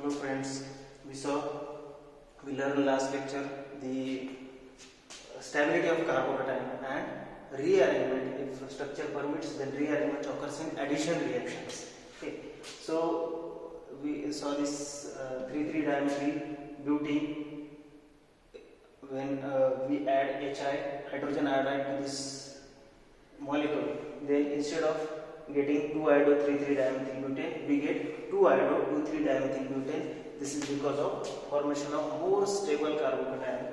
Hello friends, we learned last lecture the stability of carbocation and rearrangement. If structure permits, then rearrangement occurs in addition reactions. Okay, so we saw this 3,3-dimethyl butene when we add HI, hydrogen iodide, to this molecule. Then instead of getting 2-iodo-3,3-dimethyl butane, we get 2-iodo-2,3-dimethyl butane. This is because of formation of more stable carbocation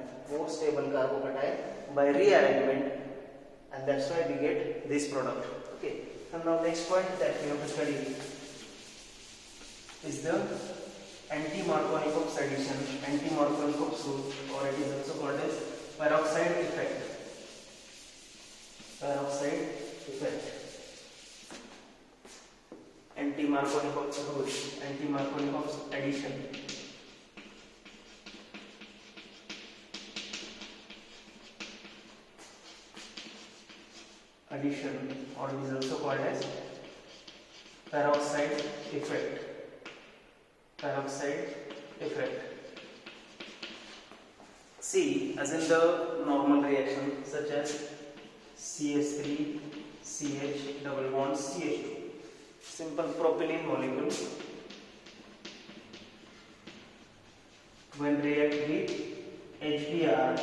by rearrangement, and that's why we get this product. Okay. And now next point that we have to study is the anti-Markovnikov's addition, anti-Markovnikov's rule, or it is also called as peroxide effect. Peroxide effect. Anti-Markovnikov's rule, anti-Markovnikov's addition. Addition, or it is also called as peroxide effect. Peroxide effect. See, as in the normal reaction such as CH3, CH double bond CH2, simple propylene molecule, when react with HBr,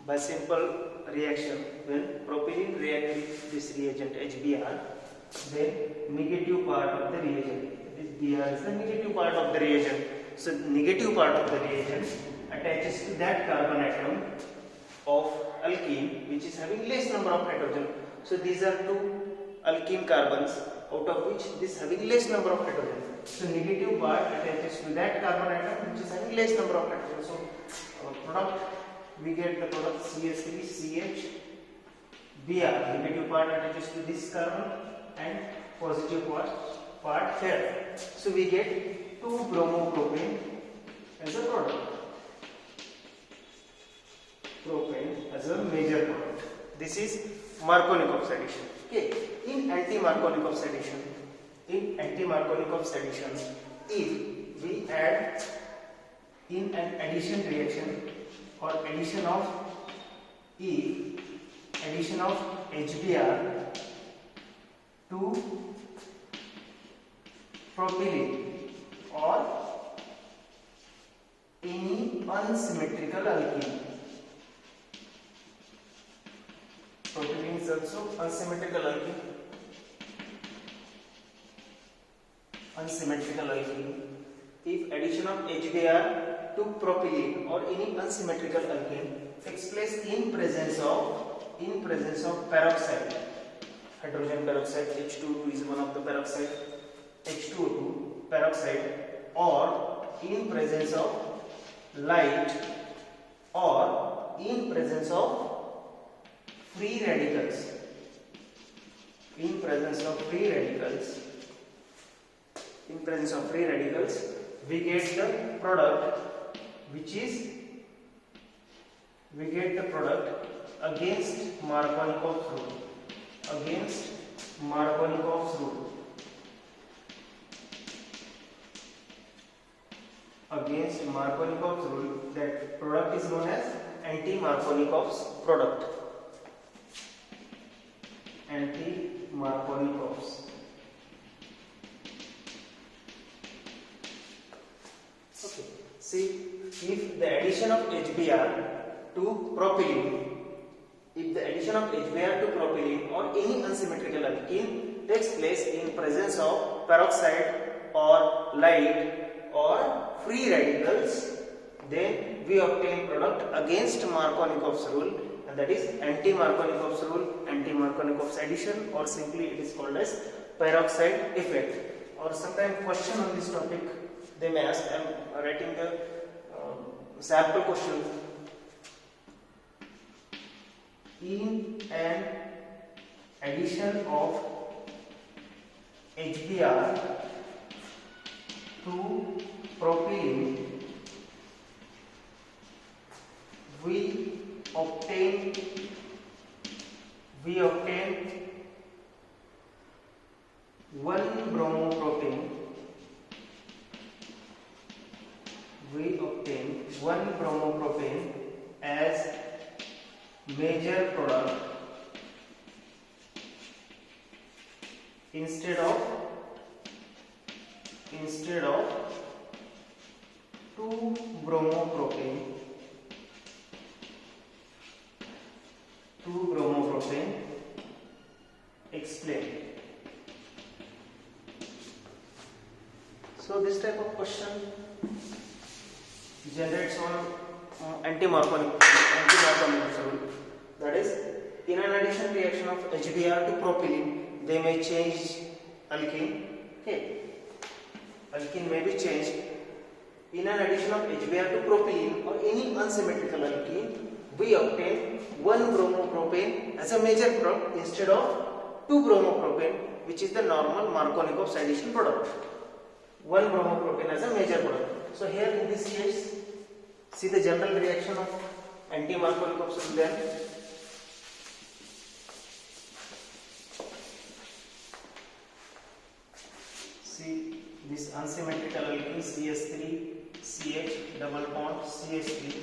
by simple reaction, when propylene react with this reagent HBr, then negative part of the reagent, this Br is the negative part of the reagent. So negative part of the reagent attaches to that carbon atom of alkene which is having less number of hydrogen. So these are two alkene carbons, out of which this having less number of hydrogen. So negative part attaches to that carbon atom which is having less number of hydrogen. So product, we get the product CH3 CH Br. Negative part attaches to this carbon and positive part here. So we get 2-bromopropane as a product. Propane as a major product. This is Markovnikov's addition. Okay. In anti-Markovnikov's addition, if we add in an addition reaction or addition of HBr to propylene or any unsymmetrical alkene. Propylene is also unsymmetrical alkene. If addition of HBr to propylene or any unsymmetrical alkene takes place in presence of peroxide, hydrogen peroxide, H2O2 is one of the peroxide, H2O2 peroxide, or in presence of light, or in presence of free radicals. In presence of free radicals, we get the product against Markovnikov's rule. Against Markovnikov's rule, that product is known as anti-Markovnikov's product. Anti-Markovnikov's. Okay. See, if the addition of HBr to propylene, or any unsymmetrical alkene takes place in presence of peroxide or light or free radicals, then we obtain product against Markovnikov's rule, and that is anti-Markovnikov's rule, anti-Markovnikov's addition, or simply it is called as peroxide effect. Or sometimes question on this topic they may ask. I am writing the sample question. In an addition of HBr to propylene, we obtain 1-bromopropane 1-bromopropane as major product instead of 2-bromopropane. 2-bromopropane. Explain. So this type of question generates on anti-Markovnik's rule. That is, in an addition reaction of HBr to propylene, they may change alkene. Okay, alkene may be changed. In an addition of HBr to propylene or any unsymmetrical alkene, we obtain 1-bromopropane as a major product instead of 2-bromopropane, which is the normal Markovnikov's addition product. 1-bromopropane as a major product. So here in this case, see the general reaction of anti-Markovnikov's rule then. See this unsymmetrical alkene CH3 CH double bond CH3,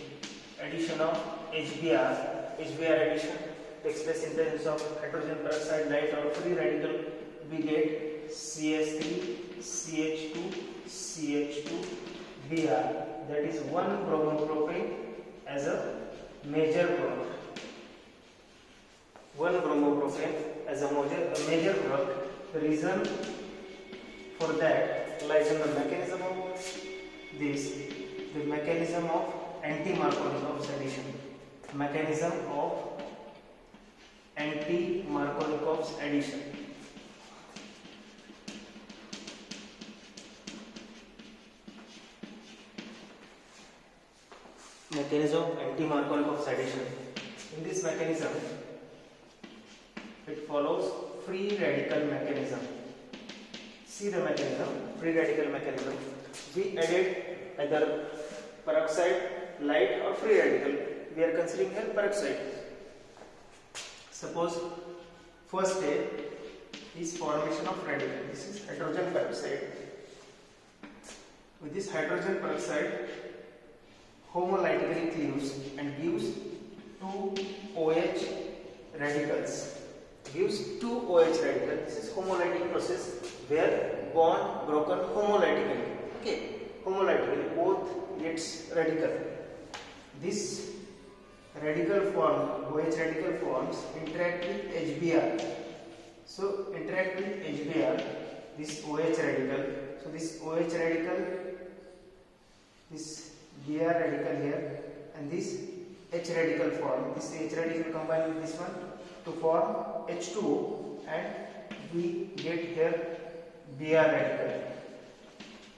addition of HBr addition takes place in the presence of hydrogen peroxide, light or free radical. We get CH3 CH2 CH2 Br, that is 1-bromopropane as a major product. 1-bromopropane as a major product. The reason for that lies in the mechanism of this, the mechanism of anti-Markovnikov's addition. Mechanism of anti-Markovnikov's addition. Mechanism of anti-Markovnikov's addition. In this mechanism, it follows free radical mechanism. See the mechanism, free radical mechanism. We added either peroxide, light or free radical. We are considering here peroxide. Suppose first step is formation of radical. This is hydrogen peroxide. With this hydrogen peroxide, homolytically cleaves and gives 2 OH radicals. Gives 2 OH radicals. This is homolytic process where bond broken homolytically. Okay, homolytically both its radical. This radical form, OH radical forms interact with HBr. So interact with HBr, this OH radical. So this OH radical, this Br radical here, and this H radical form. This H radical combined with this one to form H2O, and we get here Br radical.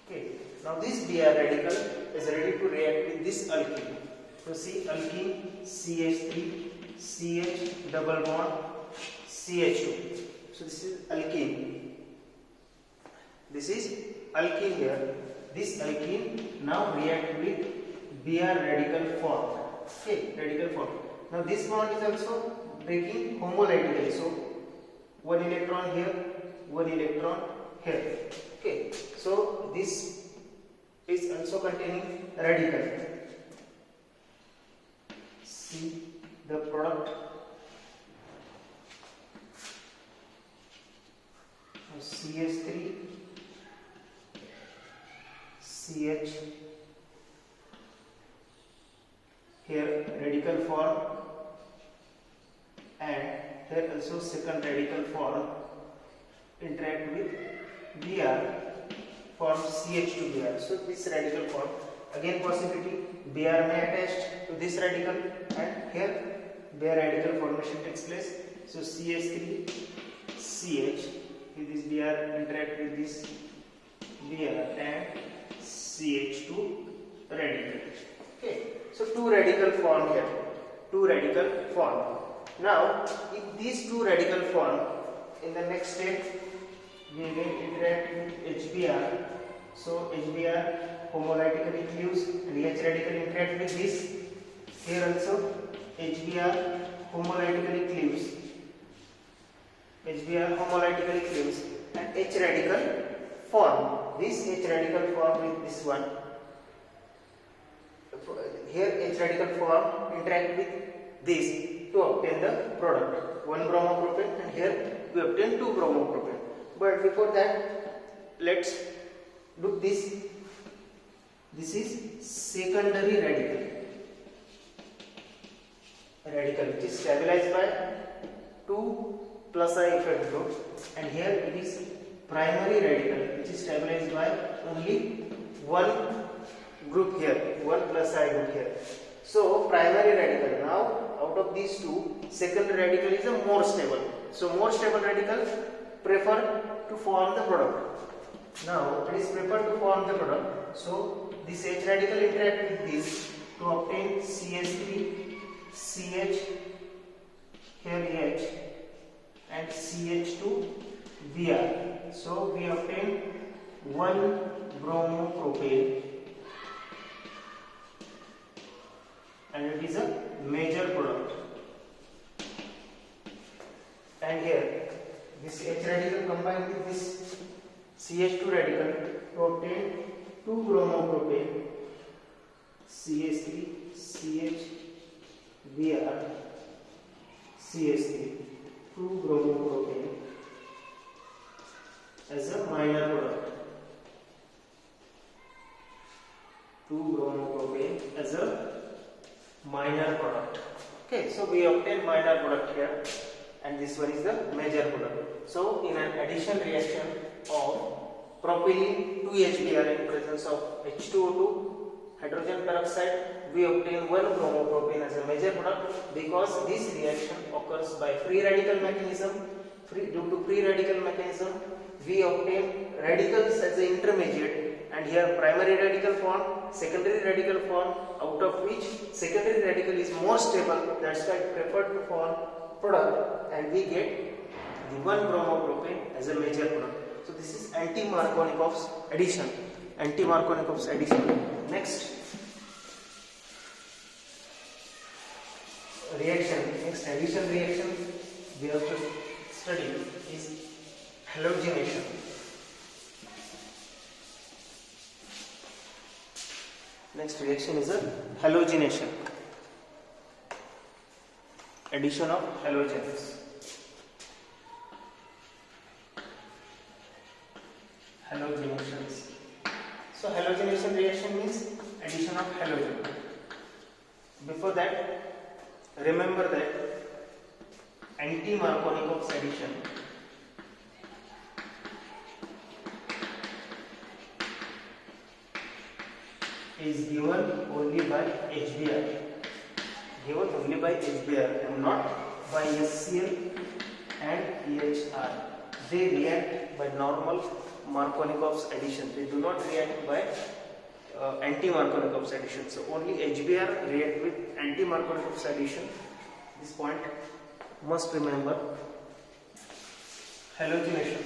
Okay. Now this Br radical is ready to react with this alkene. So see alkene CH3 CH double bond CH2. So this is alkene. This is alkene here. This alkene now react with Br radical form. Okay, radical form. Now this bond is also breaking homolytically. So one electron here, one electron here. Okay, so this is also containing radical. See the product. CH3 CH here radical form, and here also second radical form interact with Br, form CH2Br. So this radical form, again possibility Br may attach to this radical, and here Br radical formation takes place. So CH3 CH with this Br interact with this Br and CH2 radical. Okay, so two radical form here, two radical form. Now if these two radical form, in the next step we will interact with HBr. So HBr homolytically cleaves and H radical interact with this. Here also HBr homolytically cleaves. HBr homolytically cleaves and H radical form. This H radical form with this one. here H radical form interact with this to obtain the product 1 bromopropane, and here we obtain 2 bromopropane. But before that, let's look this. This is secondary radical which is stabilized by 2 plus I effect group, and here it is primary radical which is stabilized by only one group here, 1 plus I group here. So primary radical, now out of these two, secondary radical is a more stable. So more stable radical prefer to form the product. Now it is preferred to form the product. So this H radical interact with this to obtain CH3, CH, here H, and CH2 Br. So we obtain 1 bromopropane, and it is a major product. And here this H radical combined with this CH2 radical to obtain 2 bromopropane, CH3, CH, Br, CH3, 2 bromopropane as a minor product. 2 bromopropane as a minor product. Okay, so we obtain minor product here, and this one is the major product. So in an addition reaction of propylene 2HBr in presence of H2O2 hydrogen peroxide, we obtain 1 bromopropane as a major product, because this reaction occurs by free radical mechanism. Due to free radical mechanism, we obtain radicals as an intermediate, and here primary radical form, secondary radical form, out of which secondary radical is more stable, that's why preferred to form product, and we get the 1 bromopropane as a major product. So this is anti-Markovnikov's addition. Anti-Markovnikov's addition. Next reaction, next addition reaction we have to study is halogenation. Next reaction is a halogenation. Addition of halogens. Halogenations. So halogenation reaction means addition of halogen. Before that, remember that anti-Markovnikov's addition is given only by HBr. Given only by HBr and not by HCl and EHR. They react by normal Markovnikov's addition. They do not react by anti-Markovnikov's addition. So only HBr react with anti-Markovnikov's addition. This point must remember. Halogenation.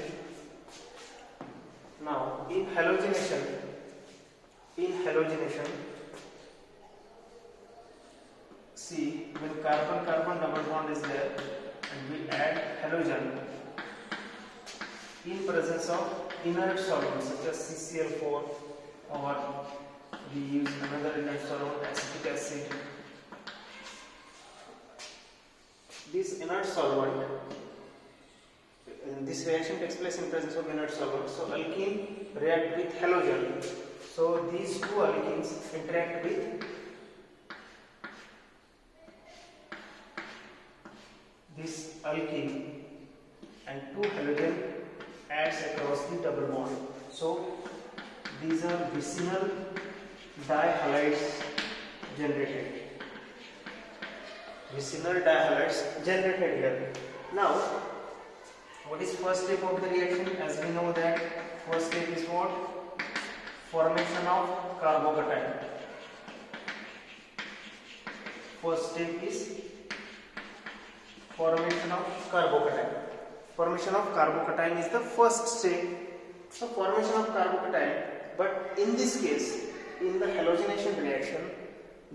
Now in halogenation, see, when carbon-carbon double bond is there and we add halogen in presence of inert solvents such as CCl4, or we use another inert solvent, acetic acid. This inert solvent, this reaction takes place in presence of inert solvent. So alkene react with halogen. So these two alkenes interact with this alkene, and 2 halogen adds across the double bond. So these are vicinal dihalides generated. Vicinal dihalides generated here. Now, what is first step of the reaction? As we know that first step is what? Formation of carbocation. First step is formation of carbocation. Formation of carbocation is the first step. So formation of carbocation, but in this case, in the halogenation reaction,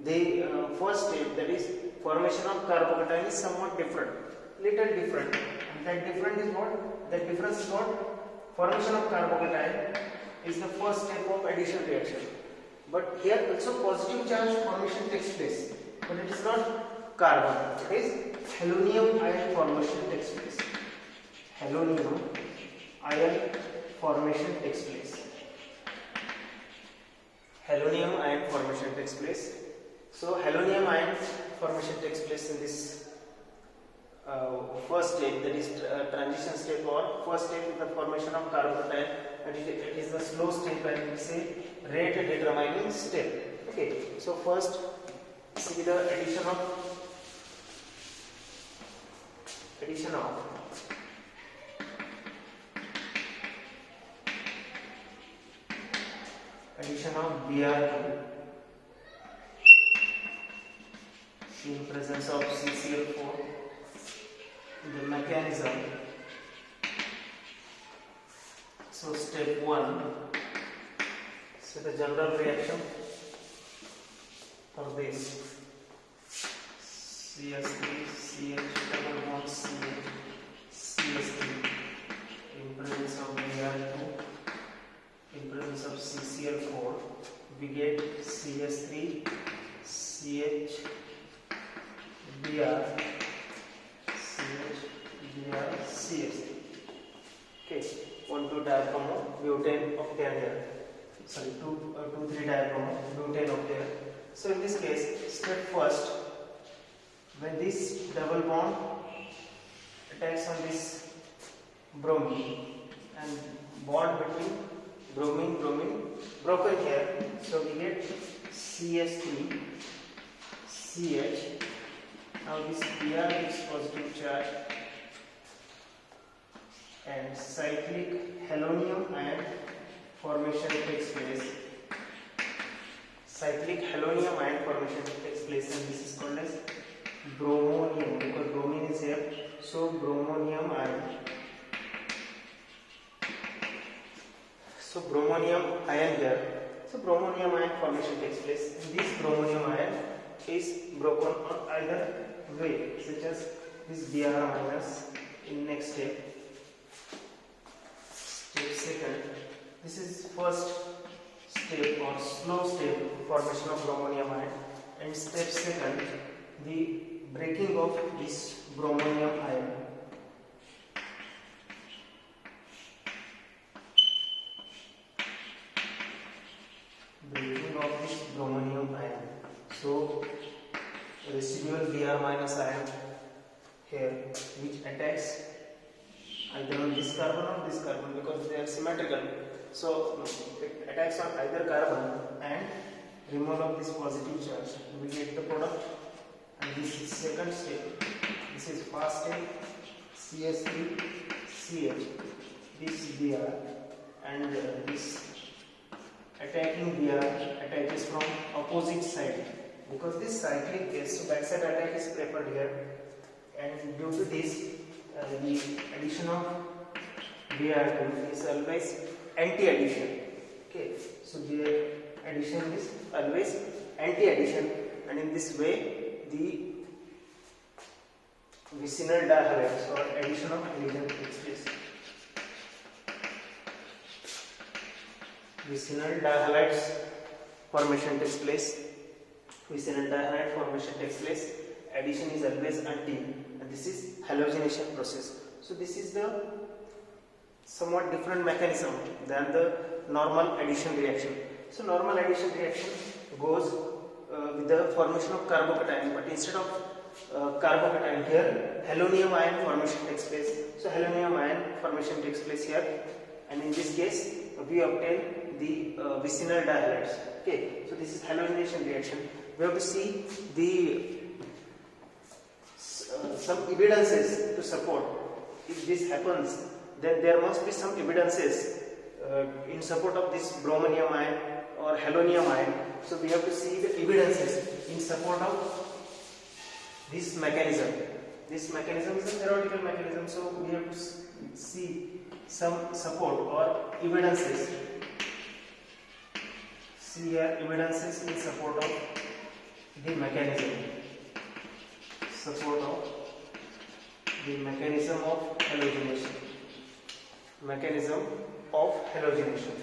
the first step, that is formation of carbocation, is somewhat different, little different. And that difference is what? That difference is what? Formation of carbocation is the first step of addition reaction. but here also positive charge formation takes place, but it is not carbon, it is helium ion formation takes place. Helium ion formation takes place. Helium ion formation takes place. So helium ion formation takes place in this first step, that is transition step, or first step in the formation of carbonation. It is the slow step, and we say rate determining step. Okay, so first see the addition of Br2 in presence of CCl4. The mechanism. So step 1. So the general reaction for this CH3 CH double bond CH CH3 in presence of Br2 in presence of CCl4, we get CH3 CH Br CH. Okay, 1,2 diachromo butane octane here. Sorry, 2,3 diachromo butane octane. So in this case, step first, when this double bond attacks on this bromine and bond between bromine broken here, so we get CH3 CH. Now this Br is positive charge and cyclic helium ion formation takes place. Cyclic helium ion formation takes place, and this is called as bromonium, because bromine is here. So bromonium ion. So bromonium ion here. So bromonium ion formation takes place. And this bromonium ion is broken on either way, such as this Br minus in next step. Step second. This is first step or slow step formation of bromonium ion, and step second, the breaking of this bromonium ion. Breaking of this bromonium ion. So residual Br minus ion here, which attacks either on this carbon or this carbon, because they are symmetrical. So it attacks on either carbon and remove of this positive charge. We get the product, and this is second step. This is first step, CH3 CH. This Br, and this attacking Br attaches from opposite side, because this cyclic case, so backside attack is preferred here, and due to this the addition of Br2 is always anti-addition. Okay, so the addition is always anti-addition, and in this way the vicinal dihalides or addition of halogen takes place. Vicinal dihalides formation takes place. Vicinal dihalide formation takes place. Addition is always anti, and this is halogenation process. So this is the somewhat different mechanism than the normal addition reaction. So normal addition reaction goes with the formation of carbocation, but instead of carbocation here, helium ion formation takes place. So helium ion formation takes place here, and in this case we obtain the vicinal dihalides. Okay, so this is halogenation reaction. We have to see the some evidences to support. If this happens, then there must be some evidences in support of this bromonium ion or helium ion. So we have to see the evidences in support of this mechanism. This mechanism is a theoretical mechanism, so we have to see some support or evidences. See here, evidences in support of the mechanism. Support of the mechanism of halogenation. Mechanism of halogenation.